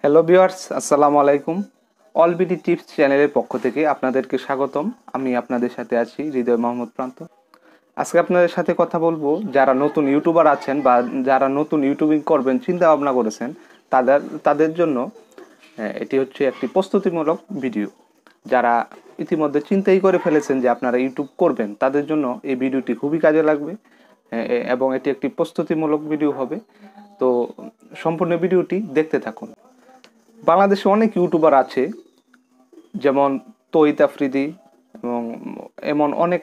Hello viewers, আসসালামু আলাইকুম। অলবিডি tips চ্যানেলের পক্ষ থেকে আপনাদেরকে স্বাগতম। আমি আপনাদের সাথে আছি হৃদয় মোহাম্মদ প্রান্ত। আজকে আপনাদের সাথে কথা বলবো যারা নতুন ইউটিউবার আছেন বা যারা নতুন ইউটিউবিং করবেন চিন্তা ভাবনা করেছেন তাদের জন্য এটি হচ্ছে একটি প্রস্তুতিমূলক ভিডিও। যারা ইতিমধ্যে চিন্তাই করে ফেলেছেন যে আপনারা ইউটিউব করবেন তাদের জন্য এই ভিডিওটি খুবই কাজে লাগবে এবং এটি একটি প্রস্তুতিমূলক ভিডিও হবে। তো সম্পূর্ণ ভিডিওটি দেখতে থাকুন। বাংলাদেশে অনেক ইউটিউবার আছে, যেমন তৈত আফ্রিদি এবং এমন অনেক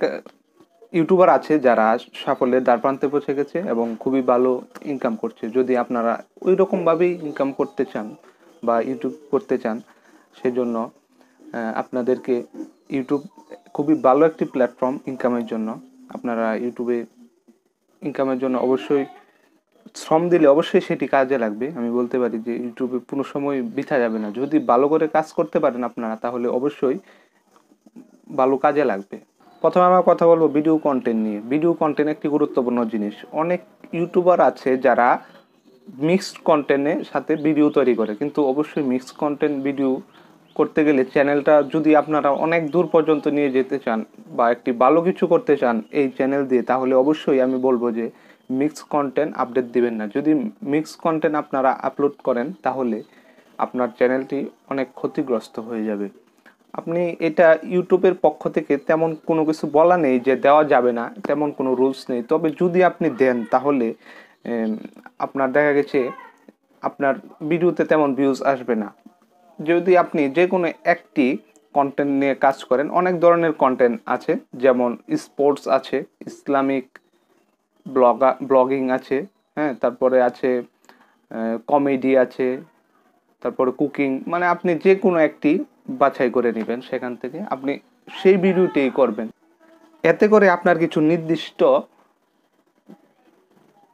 ইউটিউবার আছে যারা সাফল্যের দ্বারপ্রান্তে পৌঁছে গেছে এবং খুবই ভালো ইনকাম করছে। যদি আপনারা ওই রকমভাবেই ইনকাম করতে চান বা ইউটিউব করতে চান, সেজন্য আপনাদেরকে ইউটিউব খুবই ভালো একটি প্ল্যাটফর্ম ইনকামের জন্য। আপনারা ইউটিউবে ইনকামের জন্য অবশ্যই শ্রম দিলে অবশ্যই সেটি কাজে লাগবে। আমি বলতে পারি যে ইউটিউবে কোনো সময় বৃথা যাবে না। যদি ভালো করে কাজ করতে পারেন আপনারা, তাহলে অবশ্যই ভালো কাজে লাগবে। প্রথমে আমরা কথা বলবো ভিডিও কন্টেন্ট নিয়ে। ভিডিও কন্টেন্ট একটি গুরুত্বপূর্ণ জিনিস। অনেক ইউটিউবার আছে যারা মিক্সড কন্টেন্টের সাথে ভিডিও তৈরি করে, কিন্তু অবশ্যই মিক্সড কন্টেন্ট ভিডিও করতে গেলে চ্যানেলটা যদি আপনারা অনেক দূর পর্যন্ত নিয়ে যেতে চান বা একটি ভালো কিছু করতে চান এই চ্যানেল দিয়ে, তাহলে অবশ্যই আমি বলবো যে মিক্স কন্টেন্ট আপডেট দিবেন না। যদি মিক্স কন্টেন্ট আপনারা আপলোড করেন তাহলে আপনার চ্যানেলটি অনেক ক্ষতিগ্রস্ত হয়ে যাবে। আপনি এটা ইউটিউবের পক্ষ থেকে তেমন কোনো কিছু বলা নেই যে দেওয়া যাবে না, তেমন কোনো রুলস নেই। তবে যদি আপনি দেন তাহলে আপনার দেখা গেছে আপনার ভিডিওতে তেমন ভিউজ আসবে না। যদি আপনি যে কোনো একটি কন্টেন্ট নিয়ে কাজ করেন, অনেক ধরনের কন্টেন্ট আছে, যেমন স্পোর্টস আছে, ইসলামিক ব্লগিং আছে, হ্যাঁ, তারপরে আছে কমেডি আছে, তারপরে কুকিং, মানে আপনি যে কোনো একটি বাছাই করে নেবেন, সেখান থেকে আপনি সেই ভিডিওটিই করবেন। এতে করে আপনার কিছু নির্দিষ্ট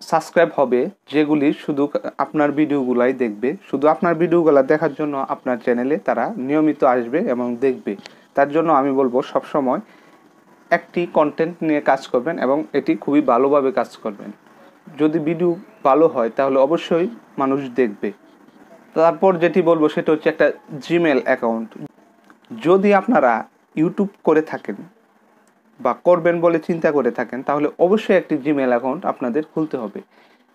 সাবস্ক্রাইব হবে, যেগুলি শুধু আপনার ভিডিওগুলাই দেখবে। শুধু আপনার ভিডিওগুলো দেখার জন্য আপনার চ্যানেলে তারা নিয়মিত আসবে এবং দেখবে। তার জন্য আমি বলবো সবসময় একটি কন্টেন্ট নিয়ে কাজ করবেন এবং এটি খুবই ভালোভাবে কাজ করবেন। যদি ভিডিও ভালো হয় তাহলে অবশ্যই মানুষ দেখবে। তারপর যেটি বলবো সেটা হচ্ছে একটা জিমেল অ্যাকাউন্ট। যদি আপনারা ইউটিউব করে থাকেন বা করবেন বলে চিন্তা করে থাকেন, তাহলে অবশ্যই একটি জিমেল অ্যাকাউন্ট আপনাদের খুলতে হবে।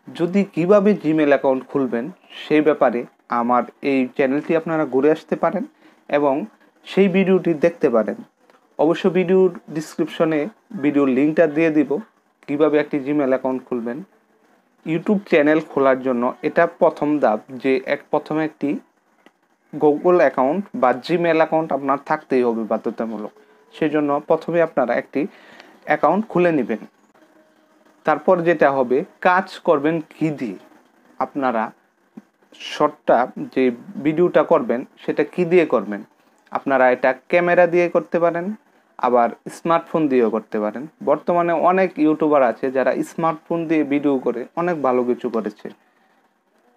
যদি কিভাবে জিমেল অ্যাকাউন্ট খুলবেন সেই ব্যাপারে আমার এই চ্যানেলটি আপনারা ঘুরে আসতে পারেন এবং সেই ভিডিওটি দেখতে পারেন। অবশ্য ভিডিওর ডিসক্রিপশনে ভিডিওর লিঙ্কটা দিয়ে দিব কিভাবে একটি জিমেল অ্যাকাউন্ট খুলবেন। ইউটিউব চ্যানেল খোলার জন্য এটা প্রথম ধাপ, যে প্রথমে একটি গুগল অ্যাকাউন্ট বা জিমেল অ্যাকাউন্ট আপনার থাকতেই হবে বাধ্যতামূলক। সেজন্য প্রথমে আপনারা একটি অ্যাকাউন্ট খুলে নেবেন। তারপর যেটা হবে, কাজ করবেন কী দিয়ে, আপনারা শর্টটা যে ভিডিওটা করবেন সেটা কী দিয়ে করবেন। আপনারা এটা ক্যামেরা দিয়ে করতে পারেন, আবার স্মার্টফোন দিয়েও করতে পারেন। বর্তমানে অনেক ইউটিউবার আছে যারা স্মার্টফোন দিয়ে ভিডিও করে অনেক ভালো কিছু করেছে।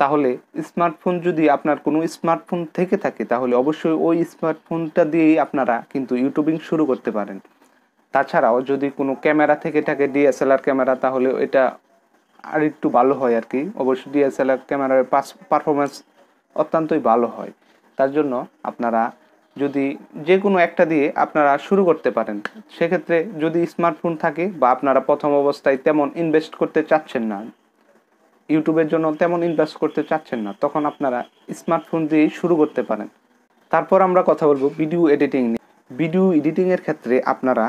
তাহলে স্মার্টফোন, যদি আপনার কোনো স্মার্টফোন থেকে থাকে, তাহলে অবশ্যই ওই স্মার্টফোনটা দিয়েই আপনারা কিন্তু ইউটিউবিং শুরু করতে পারেন। তাছাড়াও যদি কোনো ক্যামেরা থেকে থাকে, ডিএসএলআর ক্যামেরা, তাহলে এটা আর একটু ভালো হয় আর কি। অবশ্যই ডিএসএলআর ক্যামেরার পারফরমেন্স অত্যন্তই ভালো হয়। তার জন্য আপনারা যদি যে কোনো একটা দিয়ে আপনারা শুরু করতে পারেন। সেক্ষেত্রে যদি স্মার্টফোন থাকে বা আপনারা প্রথম অবস্থায় তেমন ইনভেস্ট করতে চাচ্ছেন না, ইউটিউবের জন্য তেমন ইনভেস্ট করতে চাচ্ছেন না, তখন আপনারা স্মার্টফোন দিয়েই শুরু করতে পারেন। তারপর আমরা কথা বলবো ভিডিও এডিটিং নিয়ে। ভিডিও এডিটিংয়ের ক্ষেত্রে আপনারা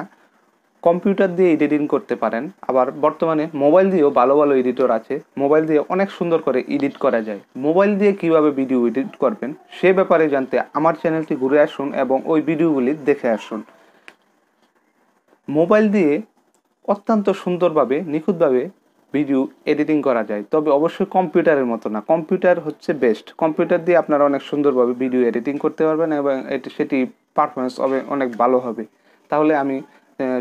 কম্পিউটার দিয়ে এডিটিং করতে পারেন, আবার বর্তমানে মোবাইল দিয়েও ভালো ভালো এডিটর আছে। মোবাইল দিয়ে অনেক সুন্দর করে এডিট করা যায়। মোবাইল দিয়ে কিভাবে ভিডিও এডিট করবেন সে ব্যাপারে জানতে আমার চ্যানেলটি ঘুরে আসুন এবং ওই ভিডিওগুলি দেখে আসুন। মোবাইল দিয়ে অত্যন্ত সুন্দরভাবে নিখুঁতভাবে ভিডিও এডিটিং করা যায়, তবে অবশ্যই কম্পিউটারের মতো না। কম্পিউটার হচ্ছে বেস্ট। কম্পিউটার দিয়ে আপনারা অনেক সুন্দরভাবে ভিডিও এডিটিং করতে পারবেন এবং সেটি পারফরমেন্স হবে অনেক ভালো হবে। তাহলে আমি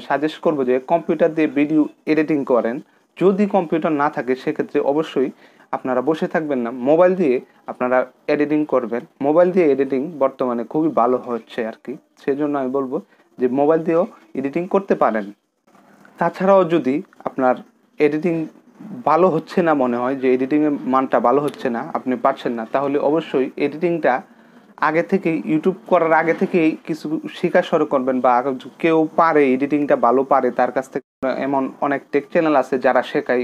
সাজেস্ট করবো যে কম্পিউটার দিয়ে ভিডিও এডিটিং করেন। যদি কম্পিউটার না থাকে সেক্ষেত্রে অবশ্যই আপনারা বসে থাকবেন না, মোবাইল দিয়ে আপনারা এডিটিং করবেন। মোবাইল দিয়ে এডিটিং বর্তমানে খুবই ভালো হচ্ছে আর কি। সেজন্য আমি বলবো যে মোবাইল দিয়েও এডিটিং করতে পারেন। তাছাড়াও যদি আপনার এডিটিং ভালো হচ্ছে না, মনে হয় যে এডিটিংয়ের মানটা ভালো হচ্ছে না, আপনি পারছেন না, তাহলে অবশ্যই এডিটিংটা আগে থেকেই, ইউটিউব করার আগে থেকেই কিছু শেখা শুরু করবেন। বা কেউ পারে, এডিটিংটা ভালো পারে, তার কাছ থেকে, এমন অনেক টেক চ্যানেল আছে যারা শেখায়,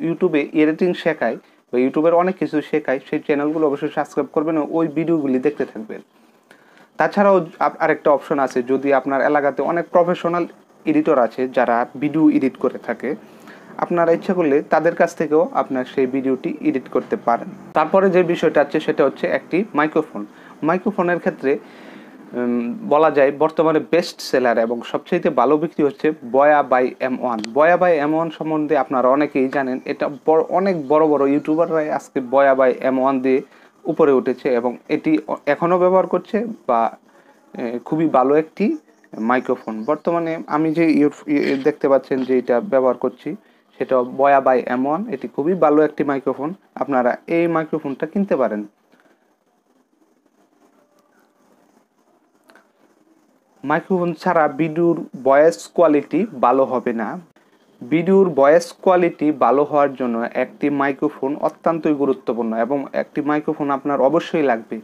ইউটিউবে এডিটিং শেখায় বা ইউটিউবের অনেক কিছু শেখায়, সেই চ্যানেলগুলো অবশ্যই সাবস্ক্রাইব করবেন, ওই ভিডিওগুলি দেখতে থাকবেন। তাছাড়াও আরেকটা অপশন আছে, যদি আপনার এলাকাতে অনেক প্রফেশনাল এডিটর আছে যারা ভিডিও এডিট করে থাকে, আপনারা ইচ্ছা করলে তাদের কাছ থেকেও আপনার সেই ভিডিওটি এডিট করতে পারেন। তারপরে যে বিষয়টা আছে সেটা হচ্ছে একটি মাইক্রোফোন। মাইক্রোফোনের ক্ষেত্রে বলা যায় বর্তমানে বেস্ট সেলার এবং সবচেয়ে ভালো বিক্রি হচ্ছে বয়া বাই M1। বয়া বাই M1 সম্বন্ধে আপনারা অনেকেই জানেন, এটা অনেক বড় বড় ইউটিউবাররাই আজকে বয়া বাই M1 দিয়ে উপরে উঠেছে এবং এটি এখনও ব্যবহার করছে, বা খুবই ভালো একটি মাইক্রোফোন। বর্তমানে আমি যে দেখতে পাচ্ছেন যে এটা ব্যবহার করছি, সেটা বয়া বাই M1। এটি খুবই ভালো একটি মাইক্রোফোন, আপনারা এই মাইক্রোফোনটা কিনতে পারেন। মাইক্রোফোন ছাড়া ভিডিওর ভয়েস কোয়ালিটি ভালো হবে না। ভিডিওর ভয়েস কোয়ালিটি ভালো হওয়ার জন্য একটি মাইক্রোফোন অত্যন্তই গুরুত্বপূর্ণ এবং একটি মাইক্রোফোন আপনার অবশ্যই লাগবে।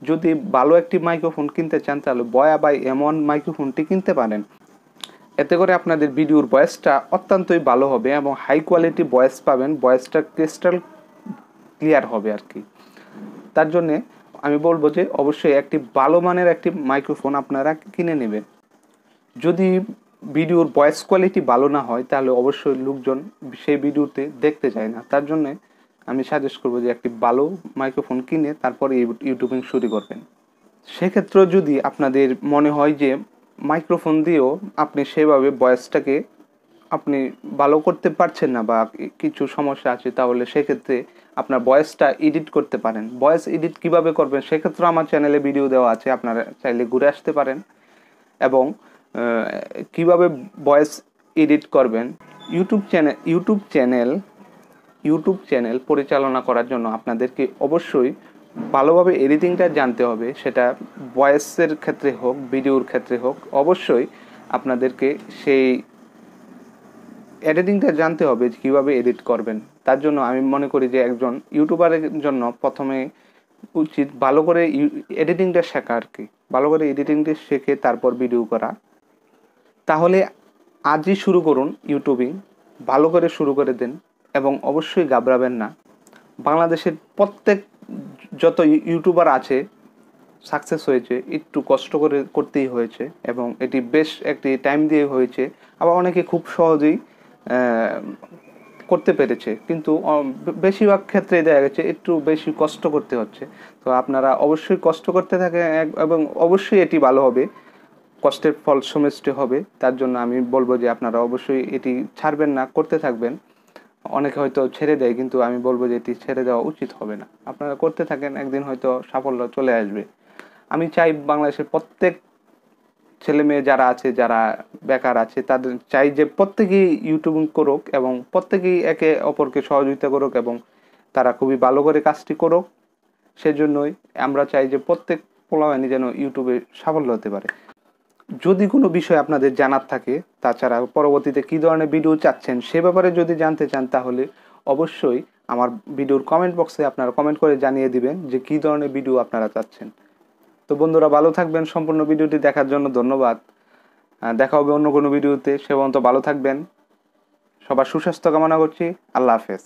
যদি ভালো একটি মাইক্রোফোন কিনতে চান তাহলে বয়া বাই M1 মাইক্রোফোনটি কিনতে পারেন। এতে করে আপনাদের ভিডিওর ভয়েসটা অত্যন্তই ভালো হবে এবং হাই কোয়ালিটি ভয়েস পাবেন, ভয়েসটা ক্রিস্টাল ক্লিয়ার হবে আর কি। তার জন্যে আমি বলবো যে অবশ্যই একটি ভালো মানের একটি মাইক্রোফোন আপনারা কিনে নেবেন। যদি ভিডিওর ভয়েস কোয়ালিটি ভালো না হয় তাহলে অবশ্যই লোকজন সেই ভিডিওতে দেখতে চায় না। তার জন্যে আমি সাজেস্ট করবো যে একটি ভালো মাইক্রোফোন কিনে তারপরে ইউটিউবিং শুরু করবেন। সেক্ষেত্রে যদি আপনাদের মনে হয় যে মাইক্রোফোন দিয়েও আপনি সেভাবে ভয়েসটাকে আপনি ভালো করতে পারছেন না বা কিছু সমস্যা আছে, তাহলে সেক্ষেত্রে আপনার ভয়েসটা এডিট করতে পারেন। ভয়েস এডিট কিভাবে করবেন সেক্ষেত্রে আমার চ্যানেলে ভিডিও দেওয়া আছে, আপনারা চাইলে ঘুরে আসতে পারেন। এবং কিভাবে ভয়েস এডিট করবেন, ইউটিউব চ্যানেল পরিচালনা করার জন্য আপনাদেরকে অবশ্যই ভালোভাবে এডিটিংটা জানতে হবে। সেটা ভয়েসের ক্ষেত্রে হোক, ভিডিওর ক্ষেত্রে হোক, অবশ্যই আপনাদেরকে সেই এডিটিংটা জানতে হবে কীভাবে এডিট করবেন। তার জন্য আমি মনে করি যে একজন ইউটিউবারের জন্য প্রথমে উচিত ভালো করে এডিটিংটা শেখা আর কি, ভালো করে এডিটিংটা শেখে তারপর ভিডিও করা। তাহলে আজই শুরু করুন ইউটিউবিং, ভালো করে শুরু করে দেন এবং অবশ্যই ঘাবড়াবেন না। বাংলাদেশের প্রত্যেক যত ইউটিউবার আছে সাকসেস হয়েছে একটু কষ্ট করে করতেই হয়েছে এবং এটি বেশ একটি টাইম দিয়ে হয়েছে। আবার অনেকে খুব সহজেই করতে পেরেছে, কিন্তু বেশিরভাগ ক্ষেত্রে দেখা গেছে একটু বেশি কষ্ট করতে হচ্ছে। তো আপনারা অবশ্যই কষ্ট করতে থাকেন এবং অবশ্যই এটি ভালো হবে, কষ্টের ফল সমষ্টি হবে। তার জন্য আমি বলবো যে আপনারা অবশ্যই এটি ছাড়বেন না, করতে থাকবেন। অনেকে হয়তো ছেড়ে দেয়, কিন্তু আমি বলবো যে এটি ছেড়ে দেওয়া উচিত হবে না। আপনারা করতে থাকেন, একদিন হয়তো সাফল্য চলে আসবে। আমি চাই বাংলাদেশের প্রত্যেক ছেলে মেয়ে যারা আছে, যারা বেকার আছে, তাদের চাই যে প্রত্যেকেই ইউটিউবিং করুক এবং প্রত্যেকেই একে অপরকে সহযোগিতা করুক এবং তারা খুবই ভালো করে কাজটি করুক। সেজন্যই আমরা চাই যে প্রত্যেক পোলাপানি যেন ইউটিউবে সাফল্য হতে পারে। যদি কোনো বিষয় আপনাদের জানার থাকে, তাছাড়া পরবর্তীতে কী ধরনের ভিডিও চাচ্ছেন সে ব্যাপারে যদি জানতে চান, তাহলে অবশ্যই আমার ভিডিওর কমেন্ট বক্সে আপনারা কমেন্ট করে জানিয়ে দিবেন যে কী ধরনের ভিডিও আপনারা চাচ্ছেন। তো বন্ধুরা, ভালো থাকবেন। সম্পূর্ণ ভিডিওটি দেখার জন্য ধন্যবাদ। দেখা হবে অন্য কোনো ভিডিওতে। সে পর্যন্ত ভালো থাকবেন। সবার সুস্বাস্থ্য কামনা করছি। আল্লাহ হাফেজ।